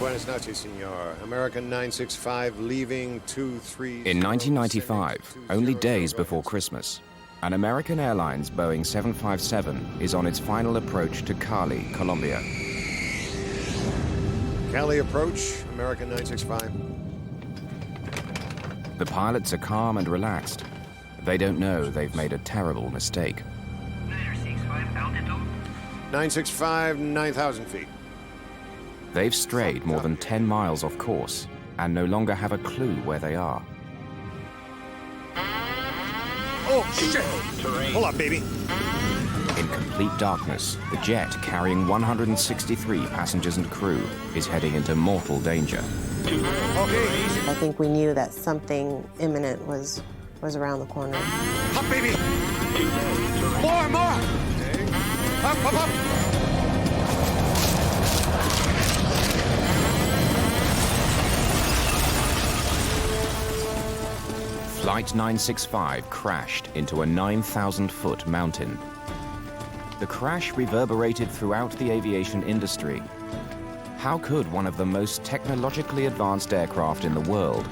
Buenas noches, senor. American 965 leaving 23... In 1995, only days before Christmas, an American Airlines Boeing 757 is on its final approach to Cali, Colombia. Cali approach, American 965. The pilots are calm and relaxed. They don't know they've made a terrible mistake. 965, 9,000 feet. They've strayed more than 10 miles off course and no longer have a clue where they are. Oh, shit! Hold up, baby. In complete darkness, the jet carrying 163 passengers and crew is heading into mortal danger. Okay. I think we knew that something imminent was around the corner. Up, baby! More! Up! Flight 965 crashed into a 9,000-foot mountain. The crash reverberated throughout the aviation industry. How could one of the most technologically advanced aircraft in the world,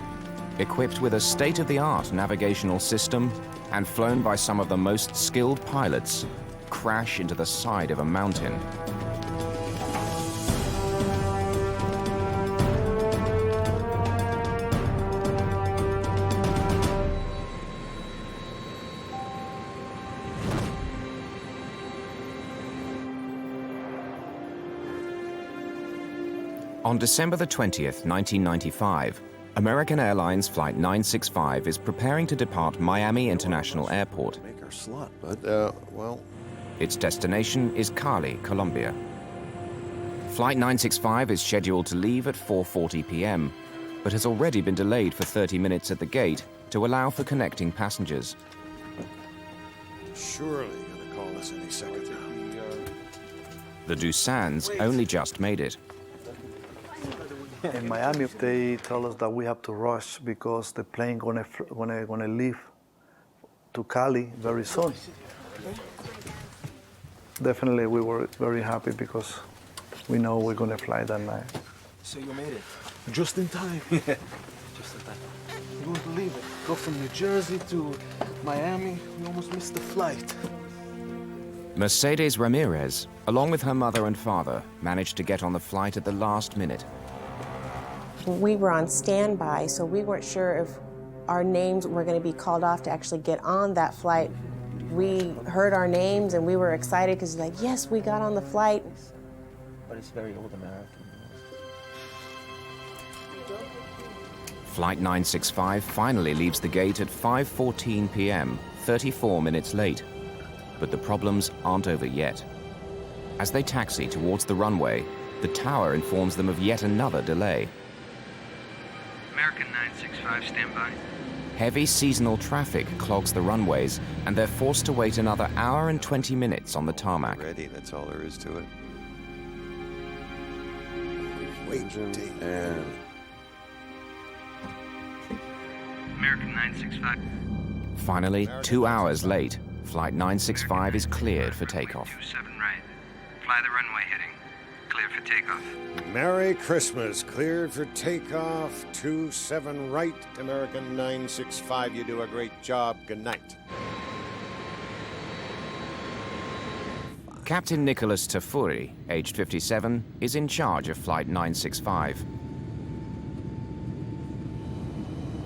equipped with a state-of-the-art navigational system and flown by some of the most skilled pilots, crash into the side of a mountain? On December the 20th, 1995, American Airlines Flight 965 is preparing to depart Miami International Airport. Make our slot, bud. Well... Its destination is Cali, Colombia. Flight 965 is scheduled to leave at 4:40 p.m., but has already been delayed for 30 minutes at the gate to allow for connecting passengers. Surely gonna call us any second now. The Doosan's only just made it. In Miami, they tell us that we have to rush because the plane gonna leave to Cali very soon. Definitely, we were very happy because we know we're gonna fly that night. So you made it just in time. Yeah, just in time. You won't believe it. Go from New Jersey to Miami. We almost missed the flight. Mercedes Ramirez, along with her mother and father, managed to get on the flight at the last minute. We were on standby, so we weren't sure if our names were going to be called off to actually get on that flight. We heard our names and we were excited because, like, yes, we got on the flight. But it's very old American. Flight 965 finally leaves the gate at 5:14 p.m., 34 minutes late. But the problems aren't over yet. As they taxi towards the runway, the tower informs them of yet another delay. American 965, standby. Heavy seasonal traffic clogs the runways, and they're forced to wait another hour and 20 minutes on the tarmac. Ready, that's all there is to it. Wait, Dave. And... American 965. Finally, 2 hours late, Flight 965 is cleared for takeoff. 27 right. Fly the runway heading. Clear for takeoff. Merry Christmas. Cleared for takeoff. 27 right. American 965. You do a great job. Good night. Captain Nicholas Tafuri, aged 57, is in charge of Flight 965.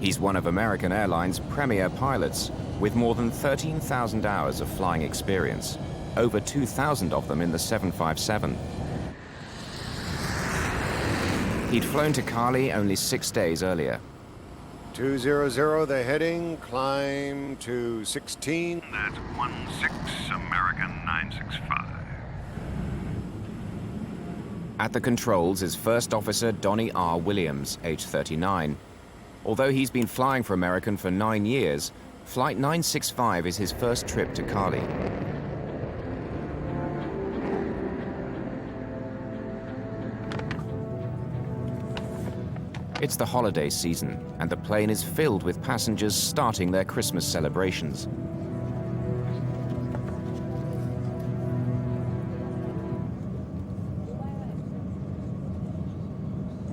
He's one of American Airlines' premier pilots, with more than 13,000 hours of flying experience, over 2,000 of them in the 757. He'd flown to Cali only 6 days earlier. 200, the heading. Climb to 16. That's 16, American 965. At the controls is First Officer Donnie R. Williams, age 39. Although he's been flying for American for 9 years, Flight 965 is his first trip to Cali. It's the holiday season, and the plane is filled with passengers starting their Christmas celebrations.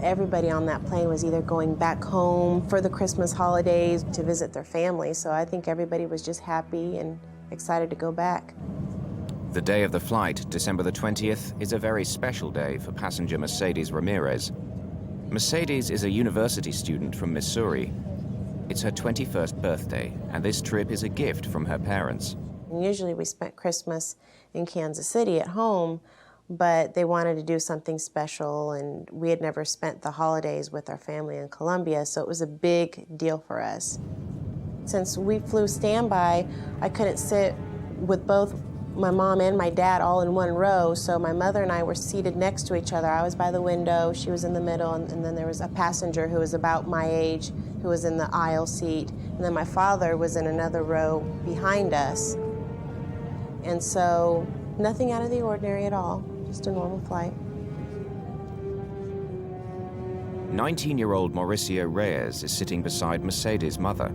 Everybody on that plane was either going back home for the Christmas holidays to visit their family, so I think everybody was just happy and excited to go back. The day of the flight, December the 20th, is a very special day for passenger Mercedes Ramirez. Mercedes is a university student from Missouri. It's her 21st birthday, and this trip is a gift from her parents. Usually we spent Christmas in Kansas City at home, but they wanted to do something special, and we had never spent the holidays with our family in Colombia, so it was a big deal for us. Since we flew standby, I couldn't sit with both my mom and my dad all in one row, so my mother and I were seated next to each other. I was by the window, she was in the middle, and then there was a passenger who was about my age who was in the aisle seat, and then my father was in another row behind us. And so nothing out of the ordinary at all, just a normal flight. 19-year-old Mauricio Reyes is sitting beside Mercedes' mother.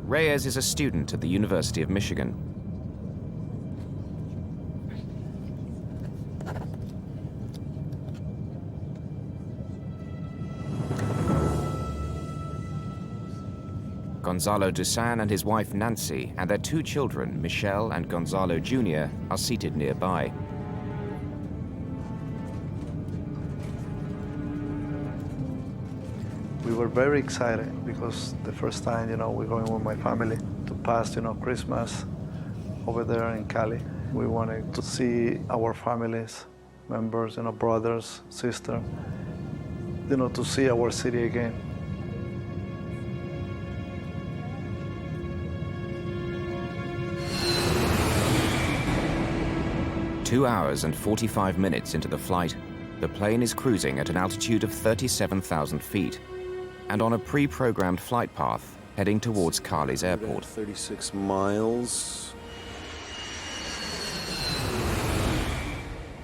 Reyes is a student at the University of Michigan. Gonzalo Dusan and his wife Nancy and their two children, Michelle and Gonzalo Jr., are seated nearby. We were very excited because the first time, we're going with my family to pass, Christmas over there in Cali. We wanted to see our families, members, brothers, sisters, to see our city again. Two hours and 45 minutes into the flight, the plane is cruising at an altitude of 37,000 feet and on a pre-programmed flight path heading towards Cali's airport. 36 miles.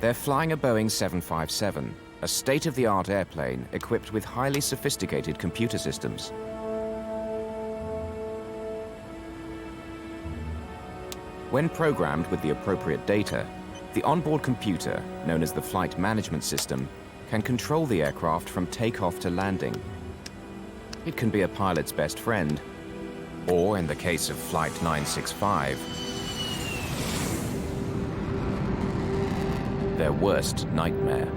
They're flying a Boeing 757, a state-of-the-art airplane equipped with highly sophisticated computer systems. When programmed with the appropriate data, the onboard computer, known as the flight management system, can control the aircraft from takeoff to landing. It can be a pilot's best friend, or in the case of Flight 965, their worst nightmare.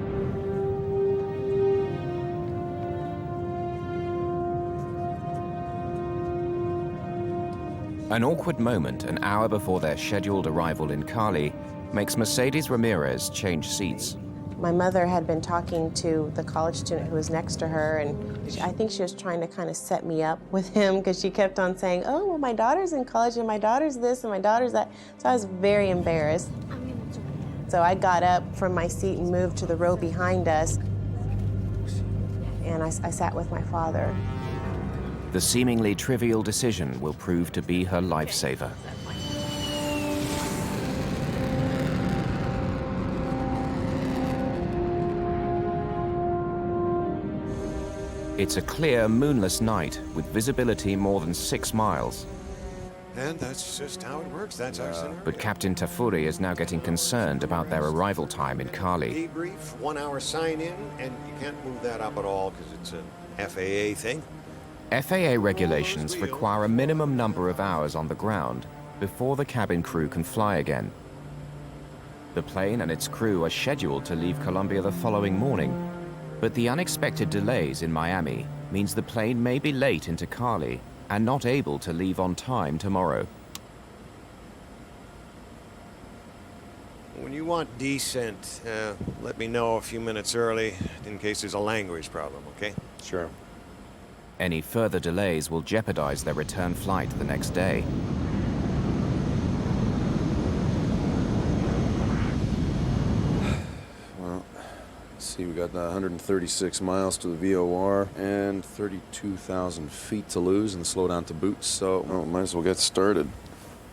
An awkward moment an hour before their scheduled arrival in Cali makes Mercedes Ramirez change seats. My mother had been talking to the college student who was next to her, and I think she was trying to kind of set me up with him because she kept on saying, oh, well, my daughter's in college and my daughter's this and my daughter's that. So I was very embarrassed. So I got up from my seat and moved to the row behind us, and I sat with my father. The seemingly trivial decision will prove to be her lifesaver. It's a clear, moonless night with visibility more than 6 miles. And that's just how it works. That's our scenario. But Captain Tafuri is now getting concerned about their arrival time in Cali. Debrief, 1 hour sign in, and you can't move that up at all because it's an FAA thing. FAA regulations require a minimum number of hours on the ground before the cabin crew can fly again. The plane and its crew are scheduled to leave Colombia the following morning, but the unexpected delays in Miami means the plane may be late into Cali and not able to leave on time tomorrow. When you want descent, let me know a few minutes early in case there's a language problem, okay? Sure. Any further delays will jeopardize their return flight the next day. Well, let's see, we got 136 miles to the VOR and 32,000 feet to lose and slow down to boot, so might as well get started.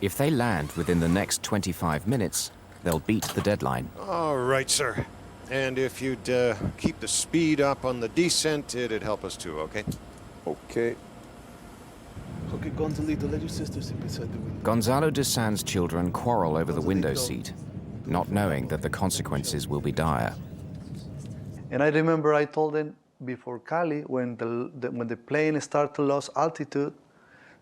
If they land within the next 25 minutes, they'll beat the deadline. All right, sir. And if you'd keep the speed up on the descent, it'd help us too, okay? Okay. Okay, Gonzalito, let your sister sit beside the window. Gonzalo Dusan's children quarrel over the window seat, not knowing that the consequences will be dire. And I remember I told them, before Cali when the plane starts to lose altitude.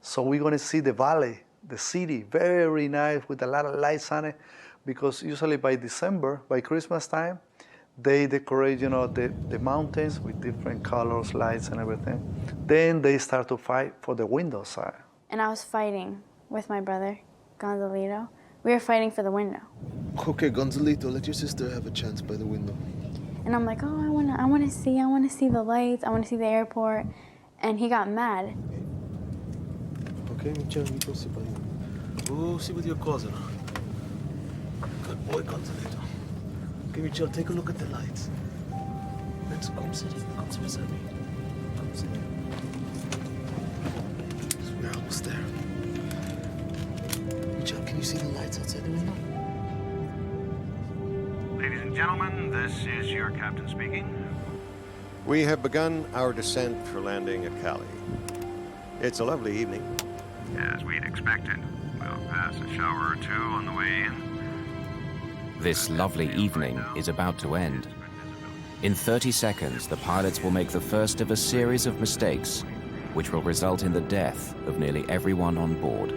So we're going to see the valley, the city, very nice with a lot of lights on it, because usually by December, by Christmas time, they decorate, the mountains with different colors, lights, and everything. Then they start to fight for the window side. And I was fighting with my brother, Gonzalito. We were fighting for the window. Okay, Gonzalito, let your sister have a chance by the window. And I'm like, oh, I want to see the lights, I want to see the airport. And he got mad. Okay, Michel, you go sit by you. Go sit with your cousin. Good boy, Gonzalito. Okay, Michel, take a look at the lights. Let's come sit here. Come sit beside me. Come sit here. We're almost there. Michel, can you see the lights outside the window? Ladies and gentlemen, this is your captain speaking. We have begun our descent for landing at Cali. It's a lovely evening. As we'd expected, we'll pass a shower or two on the way in. This lovely evening is about to end. In 30 seconds, the pilots will make the first of a series of mistakes, which will result in the death of nearly everyone on board.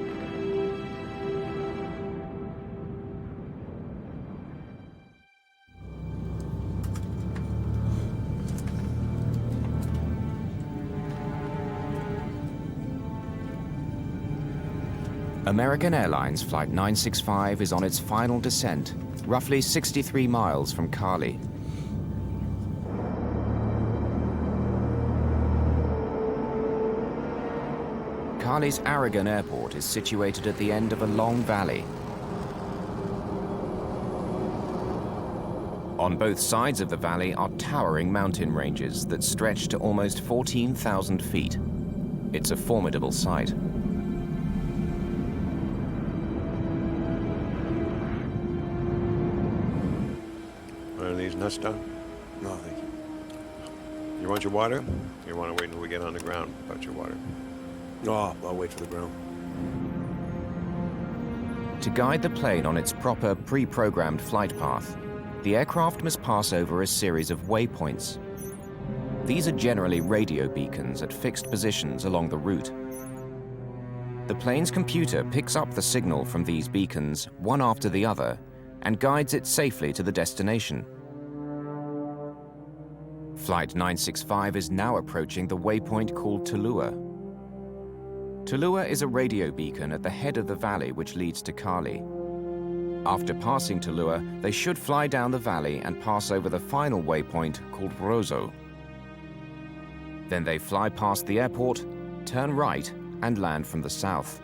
American Airlines Flight 965 is on its final descent, roughly 63 miles from Cali. Cali's Harried Airport is situated at the end of a long valley. On both sides of the valley are towering mountain ranges that stretch to almost 14,000 feet. It's a formidable sight. One of these nuts done? No, thank you. You want your water? You want to wait until we get on the ground about your water? Oh, I'll wait for the ground. To guide the plane on its proper pre-programmed flight path, the aircraft must pass over a series of waypoints. These are generally radio beacons at fixed positions along the route. The plane's computer picks up the signal from these beacons, one after the other, and guides it safely to the destination. Flight 965 is now approaching the waypoint called Tulua. Tulua is a radio beacon at the head of the valley which leads to Cali. After passing Tulua, they should fly down the valley and pass over the final waypoint called Rosso. Then they fly past the airport, turn right, and land from the south.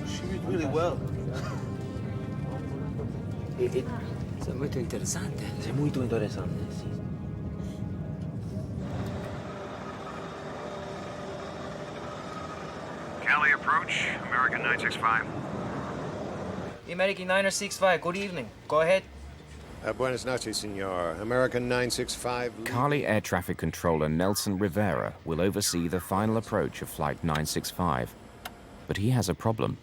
She did really well. È molto interessante. È molto interessante, sì. Cali approach, American 965. American 965, good evening. Go ahead. Buenas noches, senor. American 965. Cali Air Traffic Controller Nelson Rivera will oversee the final approach of Flight 965. But he has a problem.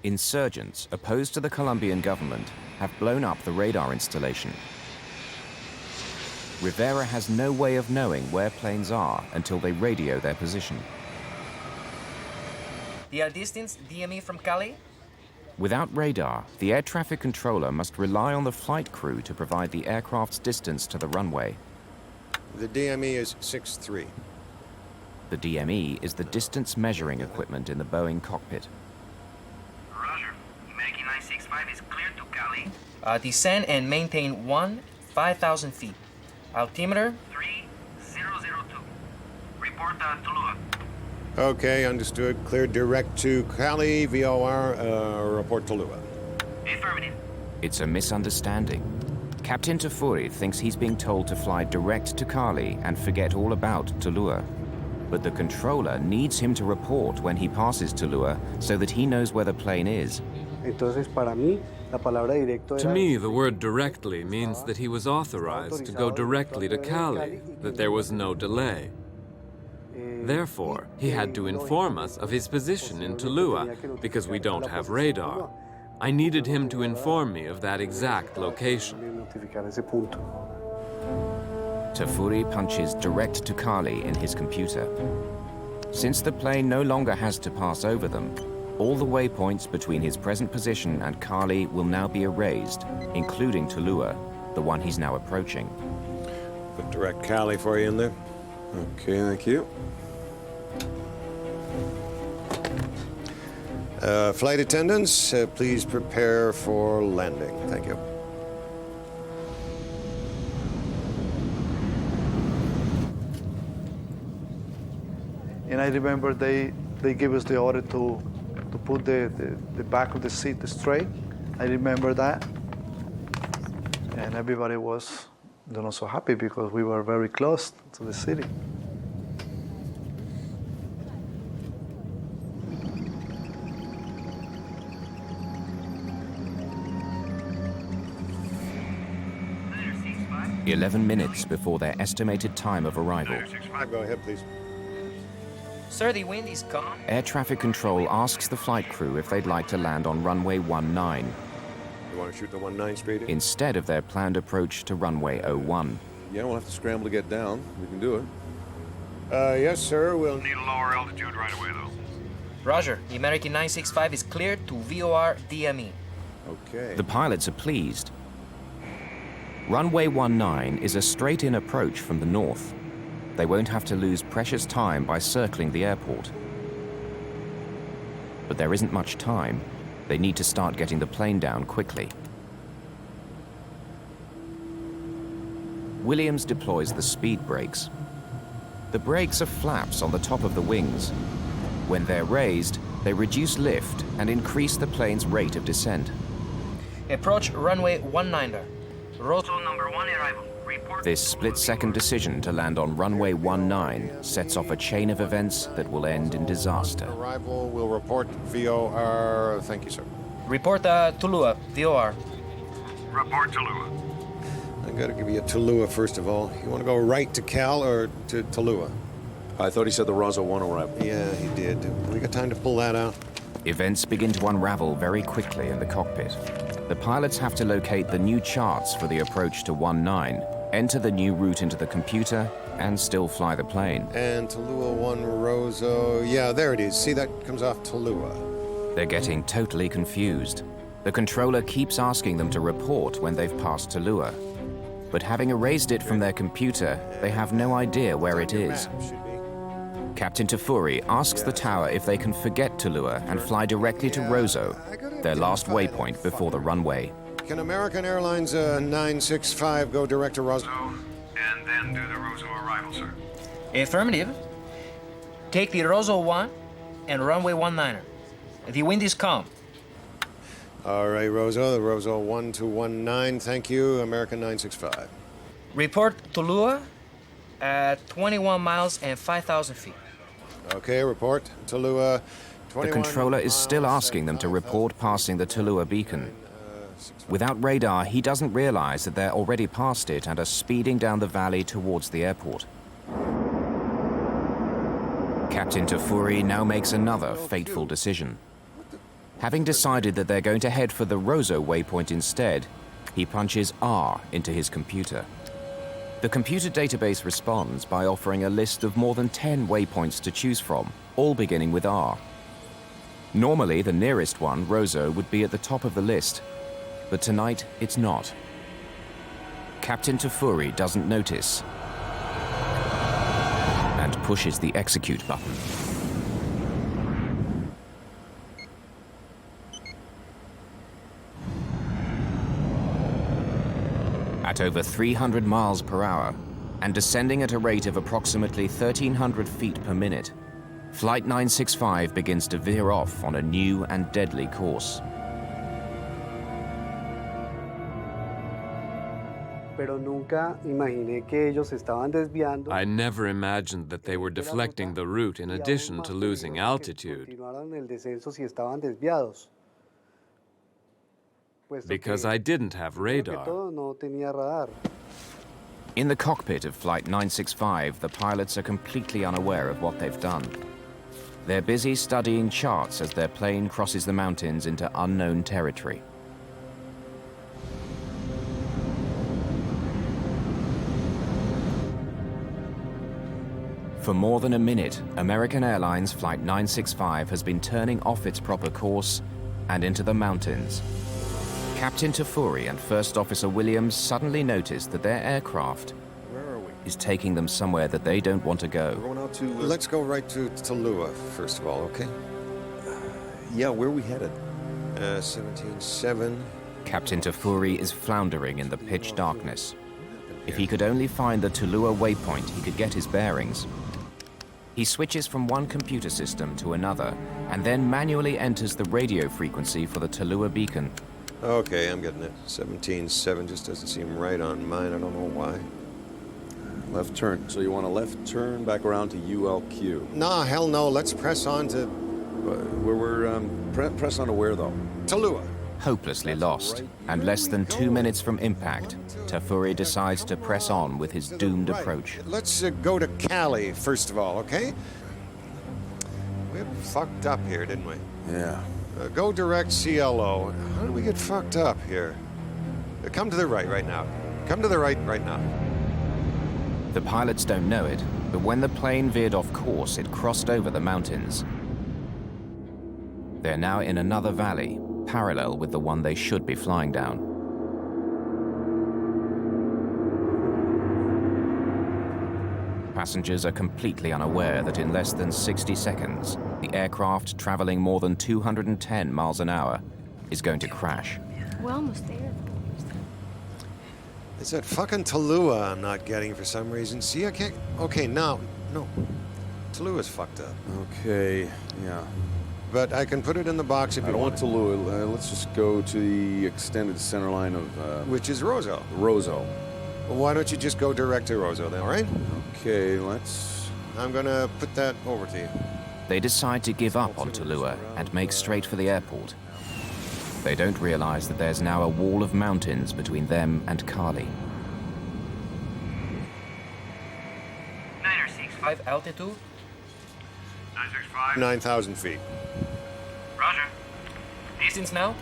Insurgents opposed to the Colombian government have blown up the radar installation. Rivera has no way of knowing where planes are until they radio their position. The distance DME from Cali? Without radar, the air traffic controller must rely on the flight crew to provide the aircraft's distance to the runway. The DME is 6'3". The DME is the distance measuring equipment in the Boeing cockpit. Roger. American 965 is clear to Cali. Descend and maintain 5,000 feet. Altimeter? 3002. Report Tulua. Okay, understood. Clear direct to Cali, VOR, report Tulua. Affirmative. It's a misunderstanding. Captain Tafuri thinks he's being told to fly direct to Cali and forget all about Tulua. But the controller needs him to report when he passes Tulua so that he knows where the plane is. To me, the word directly means that he was authorized to go directly to Cali, that there was no delay. Therefore, he had to inform us of his position in Tulua, because we don't have radar. I needed him to inform me of that exact location. Tafuri punches direct to Cali in his computer. Since the plane no longer has to pass over them, all the waypoints between his present position and Cali will now be erased, including Tulua, the one he's now approaching. Put direct Cali for you in there. Okay, thank you. Flight attendants, please prepare for landing. Thank you. And I remember they gave us the order to put the back of the seat straight. I remember that. And everybody was, so happy because we were very close to the city. "11 minutes before their estimated time of arrival. Go ahead, please. Sir, the wind is calm. Air traffic control asks the flight crew if they'd like to land on runway 19, You want to shoot the 19 straight in? instead of their planned approach to runway 01. Yeah, we'll have to scramble to get down. We can do it. Yes, sir. We'll Need a lower altitude right away, though. Roger. The American 965 is cleared to VOR DME. Okay. The pilots are pleased. Runway 19 is a straight-in approach from the north. They won't have to lose precious time by circling the airport. But there isn't much time. They need to start getting the plane down quickly. Williams deploys the speed brakes. The brakes are flaps on the top of the wings. When they're raised, they reduce lift and increase the plane's rate of descent. Approach runway 19. Roto number 1 arrival. Report. This split-second decision to land on runway 19 sets off a chain of events that will end in disaster. Arrival, we'll report VOR. Thank you, sir. Report Tulua, VOR. Report Tulua. I gotta give you a Tulua first of all. You want to go right to Cal or to Tulua? I thought he said the Rosso 1 arrival. Yeah, he did. We got time to pull that out. Events begin to unravel very quickly in the cockpit. The pilots have to locate the new charts for the approach to 19, enter the new route into the computer, and still fly the plane. And Tulua 1 Rosso. Yeah, there it is. See, that comes off Tulua. They're getting totally confused. The controller keeps asking them to report when they've passed Tulua. But having erased it from their computer, they have no idea where it is. Map should be. Captain Tafuri asks the tower if they can forget Tulua and fly directly to Rosso, their last waypoint before the runway. Can American Airlines 965 go direct to Rosso? And then do the Rosso arrival, sir. Affirmative. Take the Rosso 1 and runway 19. The wind is calm. All right, Rosso. The Rosso 1 to 19. Thank you, American 965. Report Tulua at 21 miles and 5,000 feet. Okay, report. Tulua. The 21 controller is still miles asking them to and report passing the Tulua beacon. Without radar, he doesn't realize that they're already past it and are speeding down the valley towards the airport. Captain Tafuri now makes another fateful decision. Having decided that they're going to head for the Rosso waypoint instead, he punches R into his computer. The computer database responds by offering a list of more than 10 waypoints to choose from, all beginning with R. Normally, the nearest one, Rosso, would be at the top of the list, but tonight it's not. Captain Tafuri doesn't notice and pushes the execute button. At over 300 miles per hour and descending at a rate of approximately 1,300 feet per minute, Flight 965 begins to veer off on a new and deadly course. I never imagined that they were deflecting the route in addition to losing altitude, because I didn't have radar. In the cockpit of Flight 965, the pilots are completely unaware of what they've done. They're busy studying charts as their plane crosses the mountains into unknown territory. For more than a minute, American Airlines Flight 965 has been turning off its proper course and into the mountains. Captain Tafuri and First Officer Williams suddenly notice that their aircraft is taking them somewhere that they don't want to go. We're going out to... Let's go right to Tallulah, first of all, okay? Yeah, where are we headed? 17-7. Captain Tafuri is floundering in the pitch darkness. If he could only find the Tallulah waypoint, he could get his bearings. He switches from one computer system to another and then manually enters the radio frequency for the Tallulah beacon. Okay, I'm getting it. 17-7 just doesn't seem right on mine. I don't know why. Left turn. So you want a left turn back around to ULQ? Nah, hell no. Let's press on to... Press on to where, though? Tallulah. Hopelessly lost, and less than 2 minutes from impact, Tafuri decides to press on with his doomed approach. Let's go to Cali, first of all, okay? We fucked up here, didn't we? Yeah. Go direct CLO. How did we get fucked up here? Come to the right now. Come to the right now. The pilots don't know it, but when the plane veered off course, it crossed over the mountains. They're now in another valley, parallel with the one they should be flying down. Passengers are completely unaware that in less than 60 seconds, the aircraft traveling more than 210 miles an hour is going to crash. We're almost there. It's that fucking Tallulah I'm not getting for some reason. See, I can't... Okay, now, no. Tallulah's fucked up. Okay, yeah. But I can put it in the box if you want. I don't want Tallulah. Let's just go to the extended center line of... Which is Roseau. Roseau. Well, why don't you just go direct to Roseau then, all right? Okay, let's... I'm gonna put that over to you. They decide to give up on Tallulah and make straight for the airport. They don't realize that there's now a wall of mountains between them and Cali. 965 altitude. 965. 9,000 feet. Roger. Distance now?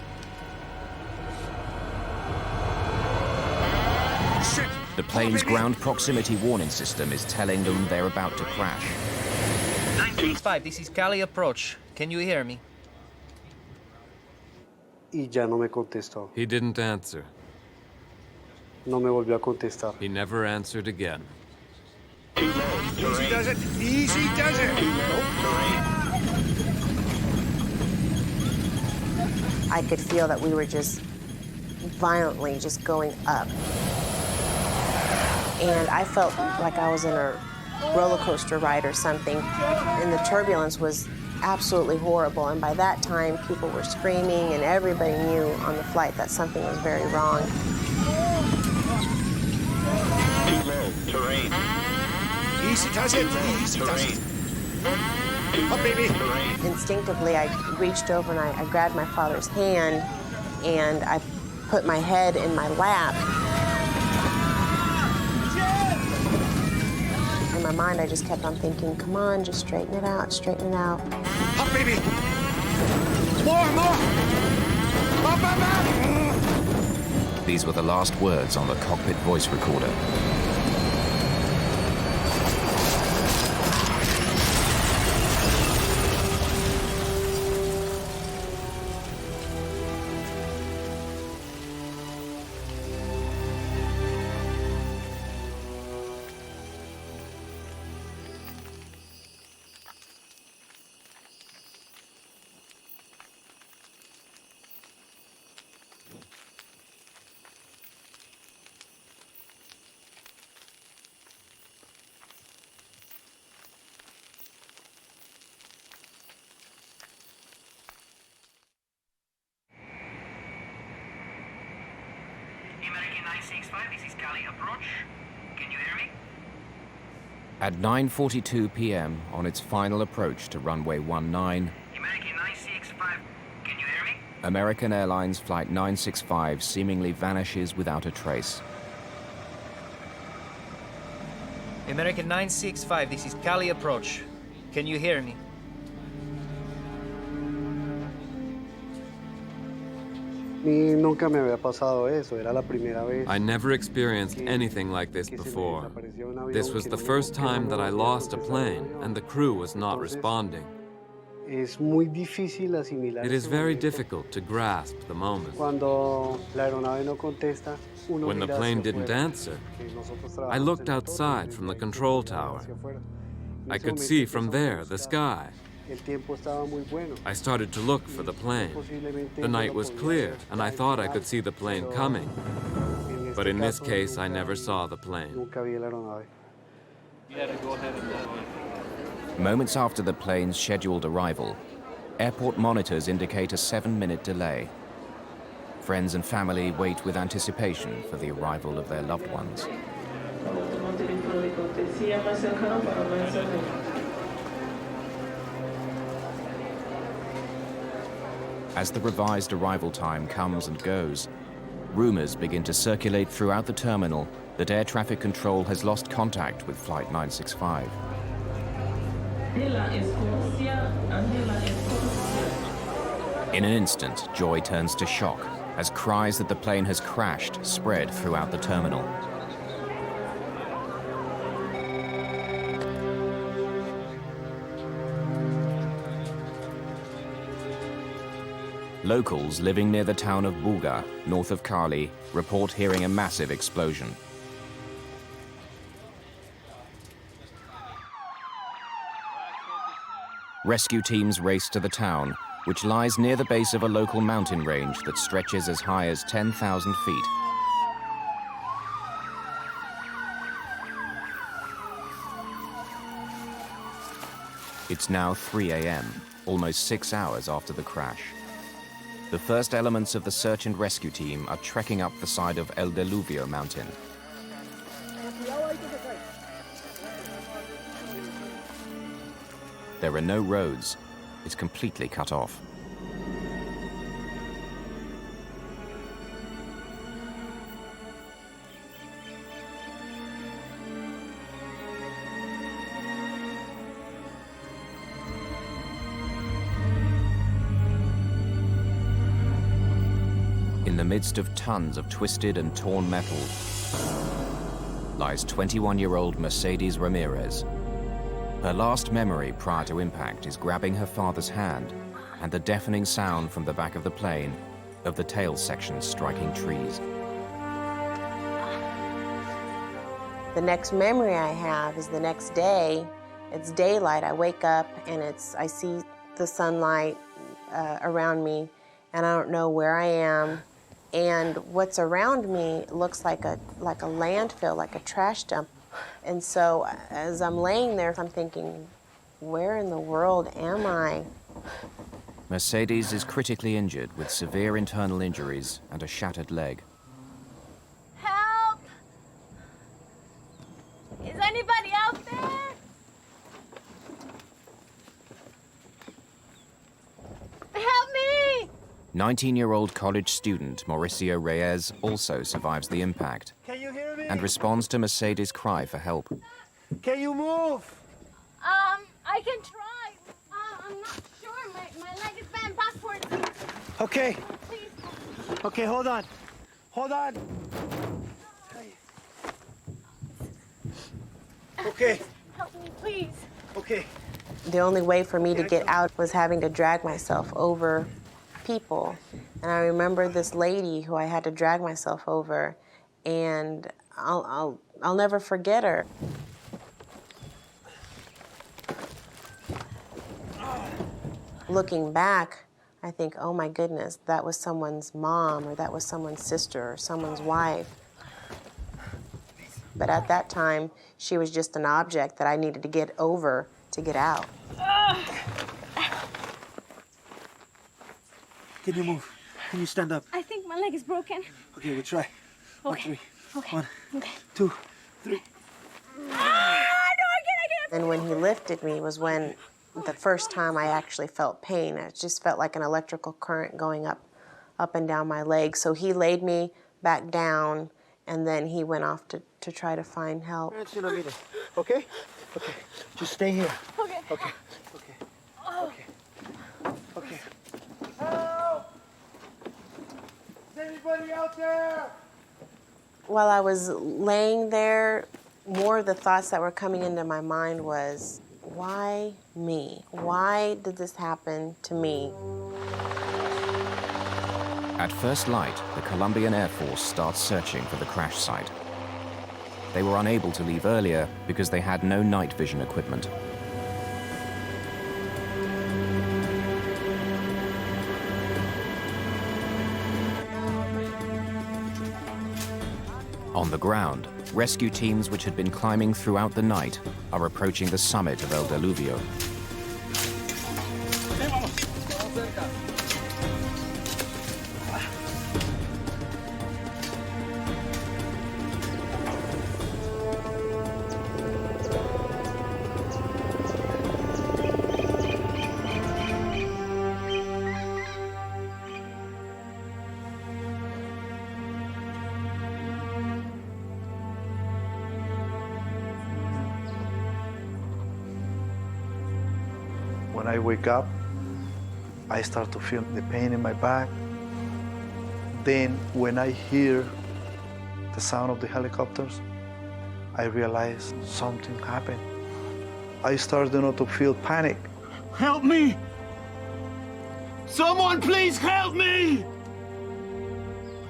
The plane's ground proximity warning system is telling them they're about to crash. 965, this is Cali approach. Can you hear me? Y ya no me contestó. He didn't answer. No me volvió a contestar. He never answered again. Easy does it! Easy does it! I could feel that we were just violently just going up. And I felt like I was in a roller coaster ride or something, and the turbulence was absolutely horrible. And by that time, people were screaming, and everybody knew on the flight that something was very wrong. Too low. Terrain. Easy does it! Easy does it! Up, baby! Instinctively, I reached over and I grabbed my father's hand, and I put my head in my lap. In my mind, I just kept on thinking, come on, just straighten it out, straighten it out. Up, baby! More! Up! These were the last words on the cockpit voice recorder. American 965, this is Cali approach. Can you hear me? At 9:42 p.m. on its final approach to runway 19, American 965, can you hear me? American Airlines Flight 965 seemingly vanishes without a trace. American 965, this is Cali approach. Can you hear me? mí nunca me había pasado eso, era la primera vez. I never experienced anything like this before. This was the first time that I lost a plane and the crew was not responding. Es muy difícil asimilar It is ese very momento. difficult to grasp the moment. Cuando la aeronave no contesta, uno When the mira plane hacia didn't afuera, answer, que nosotros I trabajamos looked en el outside torre, from the y control miraba tower. hacia afuera. En I ese could momento see from empezamos a there the buscar. sky. El tiempo estaba muy bueno. I started to look for the plane. The night was clear, and I thought I could see the plane coming. But in this case, I never saw the plane. Nunca vi la aeronave. Moments after the plane's scheduled arrival, airport monitors indicate a 7-minute delay. Friends and family wait with anticipation for the arrival of their loved ones. As the revised arrival time comes and goes, rumors begin to circulate throughout the terminal that air traffic control has lost contact with Flight 965. In an instant, joy turns to shock as cries that the plane has crashed spread throughout the terminal. Locals living near the town of Buga, north of Cali, report hearing a massive explosion. Rescue teams race to the town, which lies near the base of a local mountain range that stretches as high as 10,000 feet. It's now 3 a.m., almost 6 hours after the crash. The first elements of the search and rescue team are trekking up the side of El Diluvio mountain. There are no roads. It's completely cut off. In the midst of tons of twisted and torn metal lies 21-year-old Mercedes Ramirez. Her last memory prior to impact is grabbing her father's hand and the deafening sound from the back of the plane of the tail section striking trees. The next memory I have is the next day. It's daylight. I wake up and I see the sunlight around me, and I don't know where I am. And what's around me looks like a landfill, like a trash dump. And so as I'm laying there, I'm thinking, where in the world am I? Mercedes is critically injured with severe internal injuries and a shattered leg. Help! Is anybody out there? 19-year-old college student Mauricio Reyes also survives the impact and responds to Mercedes' cry for help. Can you move? I can try. I'm not sure. My leg is bent backwards. Okay. Please. Okay, hold on. Hold on. Okay. Help me, please. Okay. The only way for me to get out was having to drag myself over people. And I remember this lady who I had to drag myself over, and I'll never forget her. Looking back, I think, oh my goodness, that was someone's mom, or that was someone's sister, or someone's wife. But at that time, she was just an object that I needed to get over to get out. Can you move? Can you stand up? I think my leg is broken. Okay, we'll try. Okay. Okay. 1, Okay. 2, 3. And when he lifted me was when the first time I actually felt pain. It just felt like an electrical current going up and down my leg. So he laid me back down, and then he went off to try to find help. Okay? Okay. Just stay here. Okay. Okay. Okay. Okay. Okay. Anybody out there? While I was laying there, more of the thoughts that were coming into my mind was, why me? Why did this happen to me? At first light, the Colombian Air Force starts searching for the crash site. They were unable to leave earlier because they had no night vision equipment. On the ground, rescue teams which had been climbing throughout the night are approaching the summit of El Diluvio. When I wake up, I start to feel the pain in my back. Then when I hear the sound of the helicopters, I realize something happened. I start to feel panic. Help me! Someone please help me!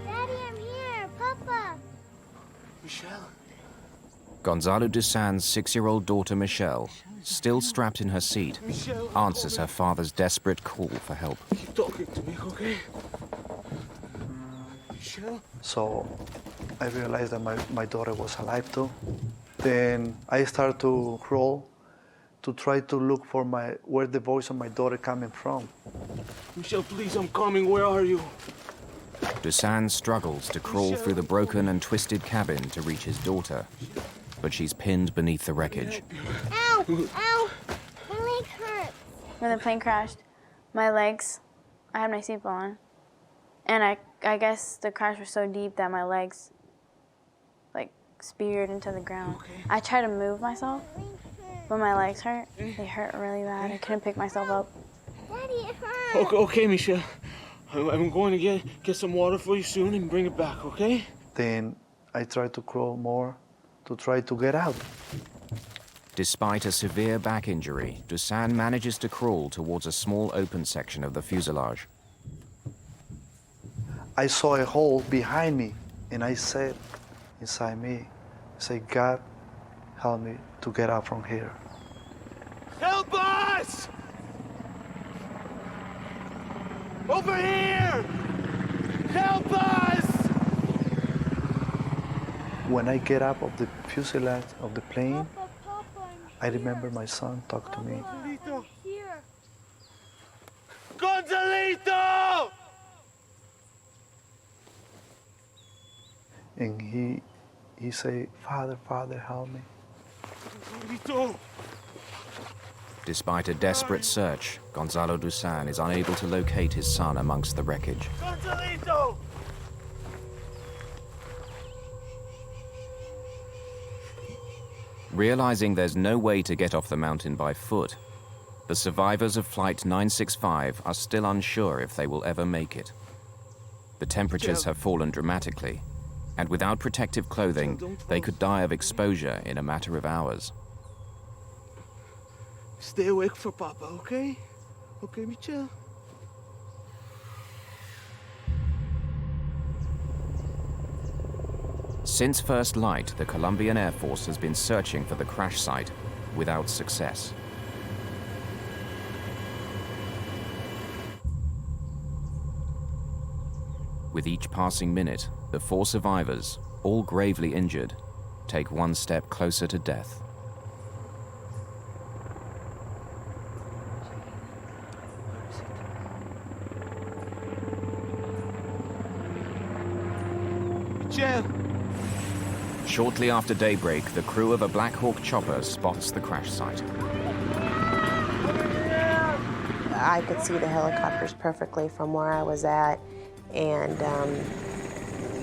Daddy, I'm here. Papa. Michelle? Gonzalo Dusan's 6-year-old daughter Michelle, still strapped in her seat, answers her father's desperate call for help. Keep talking to me, okay? Michelle? So I realized that my daughter was alive too. Then I start to crawl to try to look for where the voice of my daughter coming from. Michelle, please, I'm coming. Where are you? Dusan struggles to crawl through the broken and twisted cabin to reach his daughter, but she's pinned beneath the wreckage. Ow! Ow! My leg hurts. When the plane crashed, my legs, I had my seatbelt on, and I guess the crash was so deep that my legs, like, speared into the ground. Okay. I tried to move myself, but my legs hurt. They hurt really bad. I couldn't pick myself up. Daddy, it hurts. Okay, Michelle. I'm going to get some water for you soon and bring it back, okay? Then I try to crawl more to try to get out. Despite a severe back injury, Dusan manages to crawl towards a small open section of the fuselage. I saw a hole behind me, and I said inside me, God, help me to get out from here. Help us! Over here! Help us! When I get up of the fuselage of the plane, I remember my son talk to me. Gonzalito! And he say, Father, help me. Gonzalito! Despite a desperate search, Gonzalo Dusan is unable to locate his son amongst the wreckage. Gonzalito! Realizing there's no way to get off the mountain by foot, the survivors of Flight 965 are still unsure if they will ever make it. The temperatures have fallen dramatically, and without protective clothing, they could die of exposure in a matter of hours. Stay awake for Papa, okay? Okay, Michelle? Since first light, the Colombian Air Force has been searching for the crash site without success. With each passing minute, the 4 survivors, all gravely injured, take one step closer to death. Michelle! Shortly after daybreak, the crew of a Black Hawk chopper spots the crash site. I could see the helicopters perfectly from where I was at, and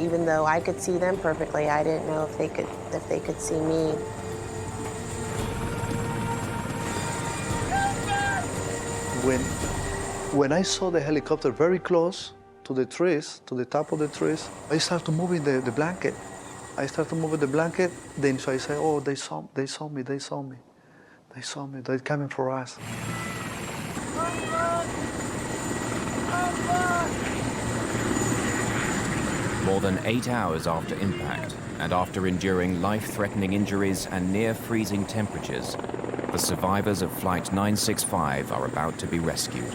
even though I could see them perfectly, I didn't know if they could see me. When I saw the helicopter very close to the trees, to the top of the trees. I started moving the blanket. I started moving the blanket. Then so I say, oh, they saw me. They're coming for us. More than 8 hours after impact, and after enduring life-threatening injuries and near-freezing temperatures, the survivors of Flight 965 are about to be rescued.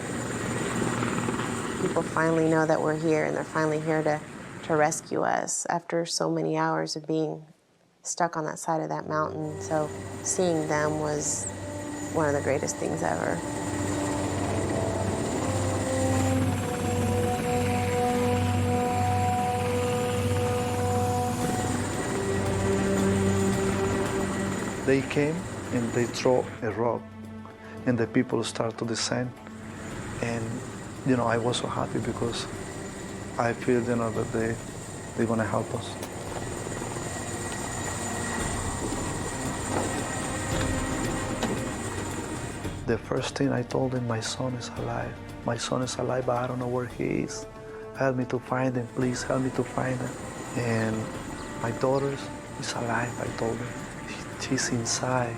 People finally know that we're here, and they're finally here to rescue us after so many hours of being stuck on that side of that mountain. So seeing them was one of the greatest things ever. They came and they throw a rock, and the people start to descend. And I was so happy because I feel that they're gonna help us. The first thing I told them, my son is alive. My son is alive, but I don't know where he is. Help me to find him, please help me to find him. And my daughter is alive, I told them. She's inside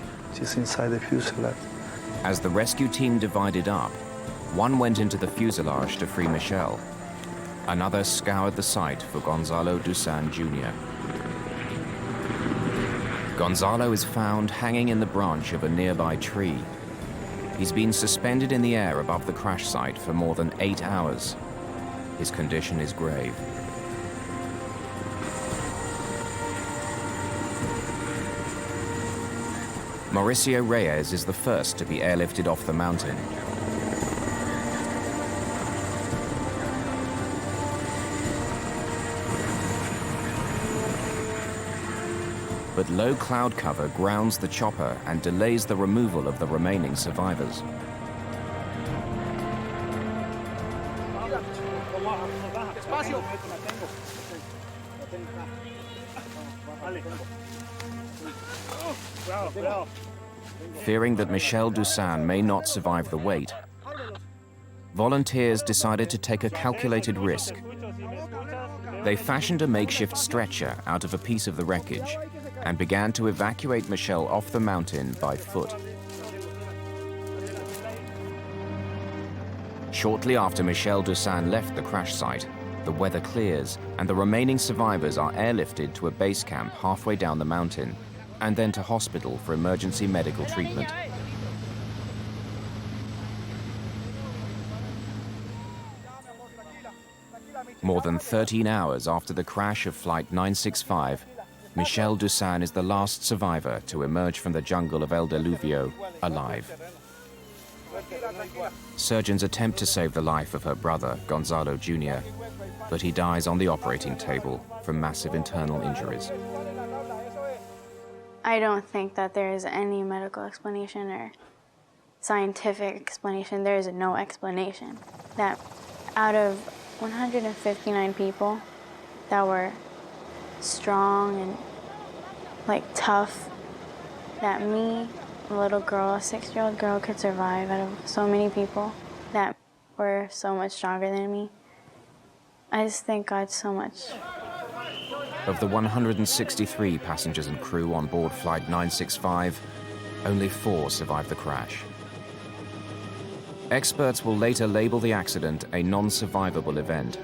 the fuselage. As the rescue team divided up, one went into the fuselage to free Michelle. Another scoured the site for Gonzalo Dusan Jr. Gonzalo is found hanging in the branch of a nearby tree. He's been suspended in the air above the crash site for more than 8 hours. His condition is grave. Mauricio Reyes is the first to be airlifted off the mountain. But low cloud cover grounds the chopper and delays the removal of the remaining survivors. Fearing that Michelle Dusan may not survive the weight, volunteers decided to take a calculated risk. They fashioned a makeshift stretcher out of a piece of the wreckage and began to evacuate Michelle off the mountain by foot. Shortly after Michelle Dusan left the crash site, the weather clears and the remaining survivors are airlifted to a base camp halfway down the mountain and then to hospital for emergency medical treatment. More than 13 hours after the crash of Flight 965, Michelle Dusan is the last survivor to emerge from the jungle of El Diluvio alive. Surgeons attempt to save the life of her brother, Gonzalo Jr., but he dies on the operating table from massive internal injuries. I don't think that there is any medical explanation or scientific explanation. There is no explanation. That out of 159 people that were strong and tough, that me, a little girl, a 6-year-old girl, could survive out of so many people that were so much stronger than me. I just thank God so much. Of the 163 passengers and crew on board Flight 965, only 4 survived the crash. Experts will later label the accident a non-survivable event.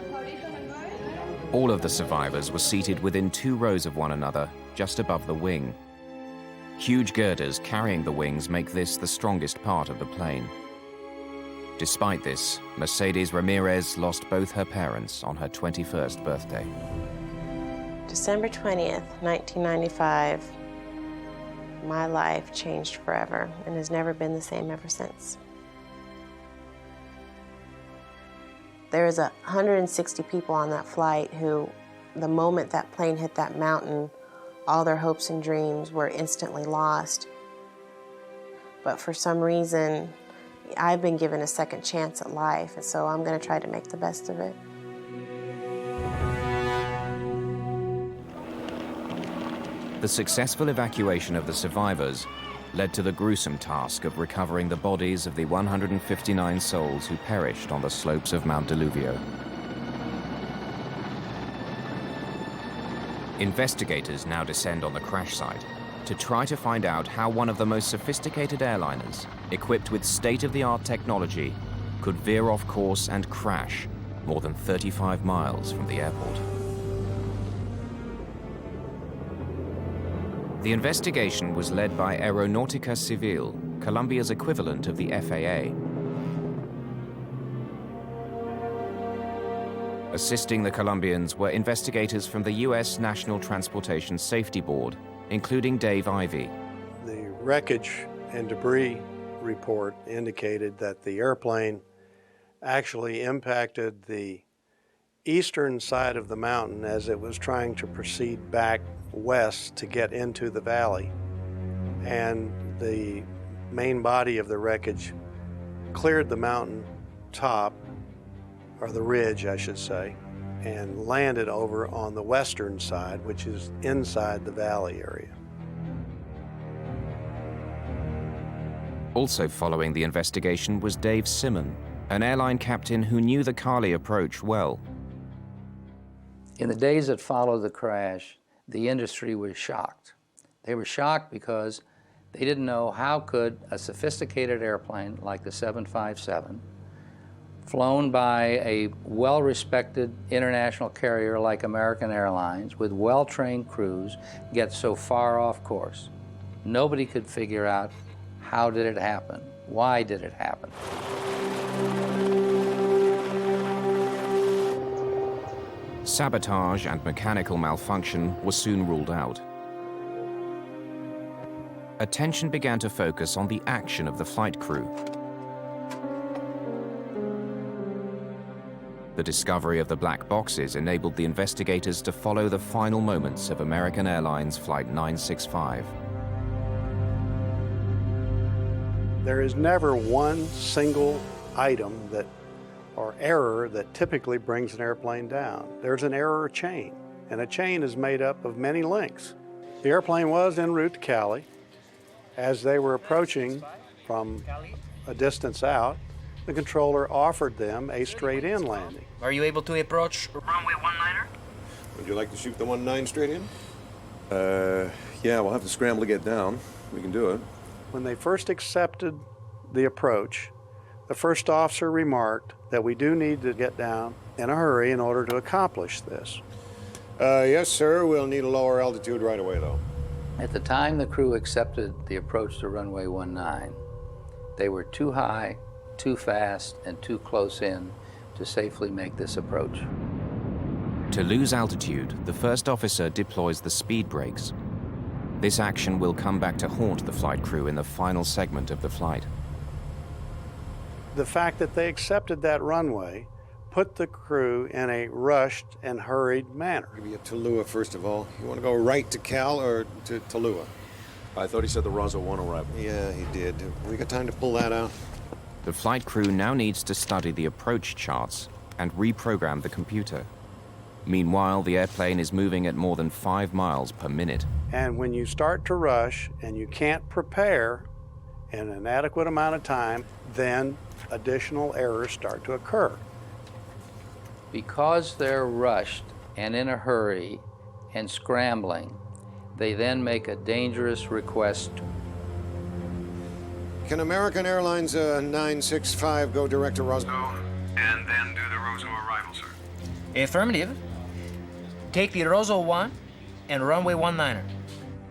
All of the survivors were seated within 2 rows of one another, just above the wing. Huge girders carrying the wings make this the strongest part of the plane. Despite this, Mercedes Ramirez lost both her parents on her 21st birthday. December 20th, 1995, my life changed forever and has never been the same ever since. There was 160 people on that flight who, the moment that plane hit that mountain, all their hopes and dreams were instantly lost. But for some reason, I've been given a second chance at life, and so I'm going to try to make the best of it. The successful evacuation of the survivors led to the gruesome task of recovering the bodies of the 159 souls who perished on the slopes of Mount Diluvio. Investigators now descend on the crash site to try to find out how one of the most sophisticated airliners, equipped with state-of-the-art technology, could veer off course and crash more than 35 miles from the airport. The investigation was led by Aeronautica Civil, Colombia's equivalent of the FAA. Assisting the Colombians were investigators from the U.S. National Transportation Safety Board, including Dave Ivey. The wreckage and debris report indicated that the airplane actually impacted the eastern side of the mountain as it was trying to proceed back west to get into the valley. And the main body of the wreckage cleared the mountain top, or the ridge, I should say, and landed over on the western side, which is inside the valley area. Also following the investigation was Dave Simon, an airline captain who knew the Cali approach well. In the days that followed the crash, the industry was shocked. They were shocked because they didn't know how could a sophisticated airplane like the 757, flown by a well-respected international carrier like American Airlines with well-trained crews, get so far off course. Nobody could figure out how did it happen, why did it happen. Sabotage and mechanical malfunction were soon ruled out. Attention began to focus on the action of the flight crew. The discovery of the black boxes enabled the investigators to follow the final moments of American Airlines Flight 965. There is never one single item or error that typically brings an airplane down. There's an error chain, and a chain is made up of many links. The airplane was en route to Cali. As they were approaching from a distance out, the controller offered them a straight-in landing. Are you able to approach runway 19er? Would you like to shoot the 19 straight in? Yeah, we'll have to scramble to get down. We can do it. When they first accepted the approach, the first officer remarked that we do need to get down in a hurry in order to accomplish this. Yes, sir. We'll need a lower altitude right away, though. At the time the crew accepted the approach to runway 19, they were too high, too fast, and too close in to safely make this approach. To lose altitude, the first officer deploys the speed brakes. This action will come back to haunt the flight crew in the final segment of the flight. The fact that they accepted that runway put the crew in a rushed and hurried manner. Maybe at Tallulah, first of all. You want to go right to Cal or to Tallulah? I thought he said the Rosso 1 arrival. Yeah, he did. We got time to pull that out? The flight crew now needs to study the approach charts and reprogram the computer. Meanwhile, the airplane is moving at more than 5 miles per minute. And when you start to rush and you can't prepare in an adequate amount of time, then additional errors start to occur. Because they're rushed and in a hurry and scrambling, they then make a dangerous request. Can American Airlines 965 go direct to Roswell? And then do the Rosso arrival, sir. Affirmative. Take the Rosso 1 and runway 19er.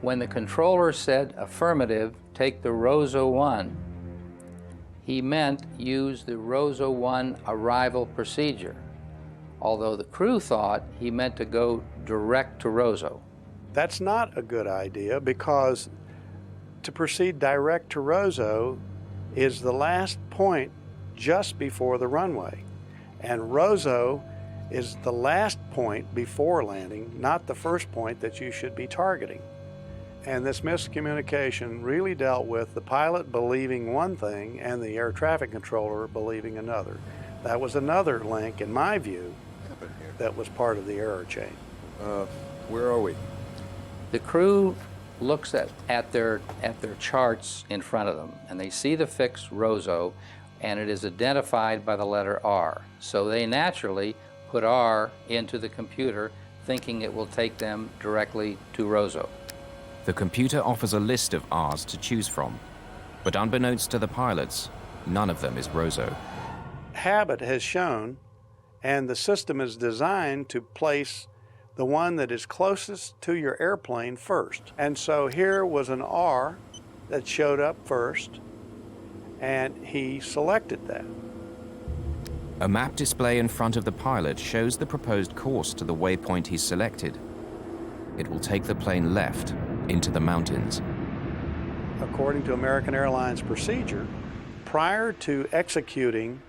When the controller said affirmative, take the Rosso 1, he meant use the Rosso 1 arrival procedure, although the crew thought he meant to go direct to Rosso. That's not a good idea because to proceed direct to Rosso is the last point just before the runway. And Rosso is the last point before landing, not the first point that you should be targeting. And this miscommunication really dealt with the pilot believing one thing and the air traffic controller believing another. That was another link, in my view, that was part of the error chain. Where are we? The crew looks at their charts in front of them, and they see the fix Rosso, and it is identified by the letter R. So they naturally put R into the computer, thinking it will take them directly to Roseau. The computer offers a list of R's to choose from, but unbeknownst to the pilots, none of them is Roseau. Habit has shown, and the system is designed to place the one that is closest to your airplane first. And so here was an R that showed up first, and he selected that. A map display in front of the pilot shows the proposed course to the waypoint he's selected. It will take the plane left into the mountains. According to American Airlines procedure, prior to executing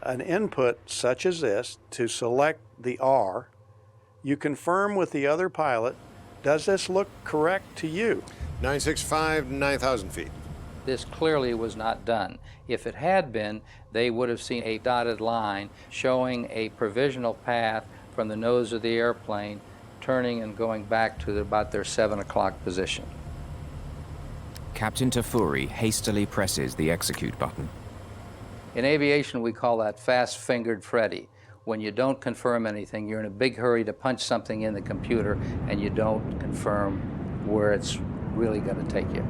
an input such as this to select the R, you confirm with the other pilot, does this look correct to you? 965, 9,000 feet. This clearly was not done. If it had been, they would have seen a dotted line showing a provisional path from the nose of the airplane, turning and going back to about their 7 o'clock position. Captain Tafuri hastily presses the execute button. In aviation, we call that fast-fingered Freddy. When you don't confirm anything, you're in a big hurry to punch something in the computer and you don't confirm where it's really going to take you.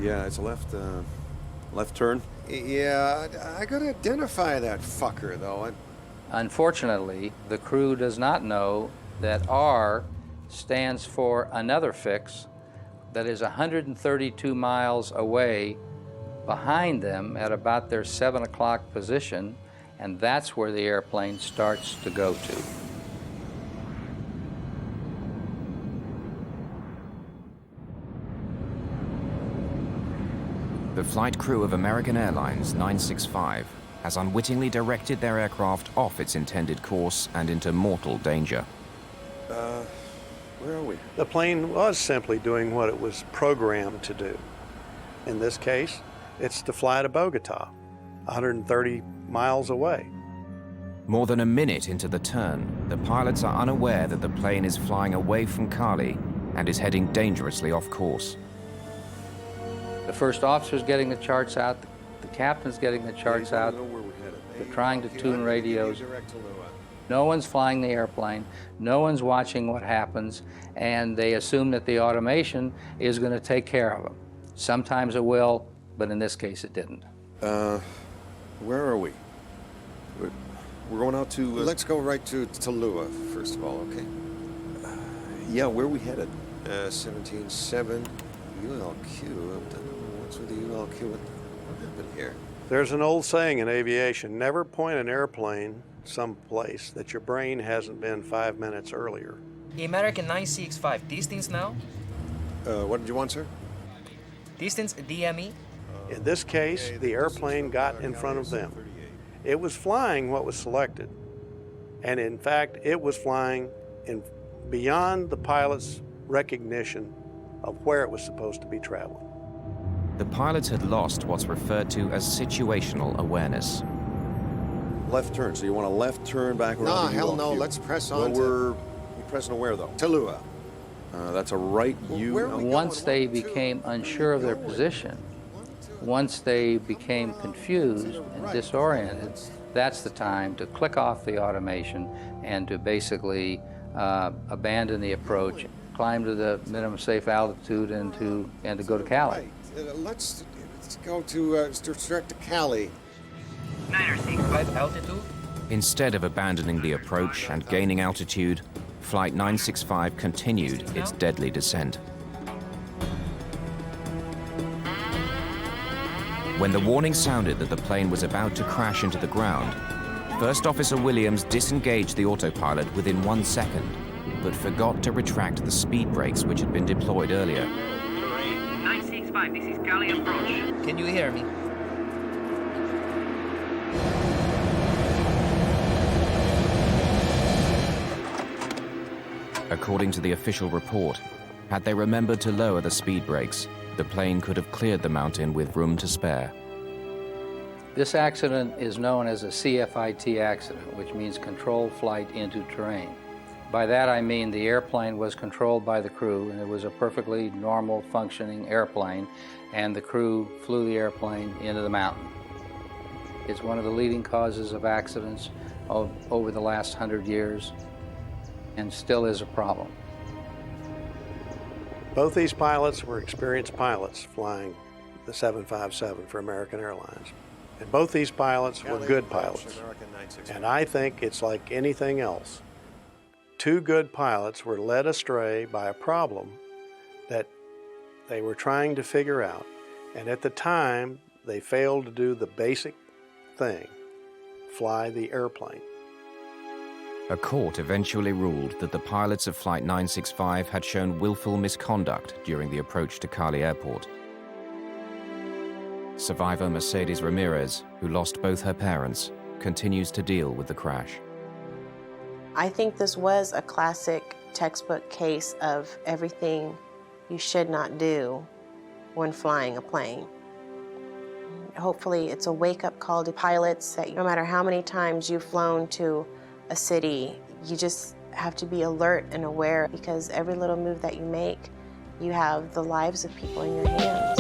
Yeah, it's a left turn. Yeah, I gotta identify that fucker, though. Unfortunately, the crew does not know that R stands for another fix that is 132 miles away behind them at about their 7 o'clock position, and that's where the airplane starts to go to. The flight crew of American Airlines 965 has unwittingly directed their aircraft off its intended course and into mortal danger. Where are we? The plane was simply doing what it was programmed to do. In this case, it's to fly to Bogota, 130 miles away. More than a minute into the turn, the pilots are unaware that the plane is flying away from Cali and is heading dangerously off course. The first officer's getting the charts out, the captain's getting the charts out, they're trying to tune radios. No one's flying the airplane, no one's watching what happens, and they assume that the automation is going to take care of them. Sometimes it will, but in this case it didn't. Where are we? We're going out to... Let's go right to Tallulah, first of all, okay? Yeah, where are we headed? 17.7, ULQ. What's with the ULQ? What happened here? There's an old saying in aviation, never point an airplane someplace that your brain hasn't been 5 minutes earlier. The American 965, distance now? What did you want, sir? Distance DME? In this case, the airplane got in front of them. It was flying what was selected. And in fact, it was flying beyond the pilot's recognition of where it was supposed to be traveling. The pilots had lost what's referred to as situational awareness. Left turn, so you want a left turn back around? No, hell no, let's press on. Well, we're pressing to where, though? Tallulah. That's a right U. Once they became unsure of their position, once they became confused and disoriented, that's the time to click off the automation and to basically abandon the approach, climb to the minimum safe altitude, and to go to Cali. Let's go to direct to Cali. 965 altitude? Instead of abandoning the approach and gaining altitude, Flight 965 continued its deadly descent. When the warning sounded that the plane was about to crash into the ground, First Officer Williams disengaged the autopilot within 1 second, but forgot to retract the speed brakes which had been deployed earlier. 965, this is Cali approach. Can you hear me? According to the official report, had they remembered to lower the speed brakes, the plane could have cleared the mountain with room to spare. This accident is known as a CFIT accident, which means controlled flight into terrain. By that I mean the airplane was controlled by the crew, and it was a perfectly normal functioning airplane, and the crew flew the airplane into the mountain. It's one of the leading causes of accidents over the last 100 years. and still is a problem. Both these pilots were experienced pilots flying the 757 for American Airlines. And both these pilots were good pilots. And I think it's like anything else. Two good pilots were led astray by a problem that they were trying to figure out. And at the time, they failed to do the basic thing, fly the airplane. A court eventually ruled that the pilots of Flight 965 had shown willful misconduct during the approach to Cali Airport. Survivor Mercedes Ramirez, who lost both her parents, continues to deal with the crash. I think this was a classic textbook case of everything you should not do when flying a plane. Hopefully it's a wake-up call to pilots that no matter how many times you've flown to a city, you just have to be alert and aware, because every little move that you make, you have the lives of people in your hands.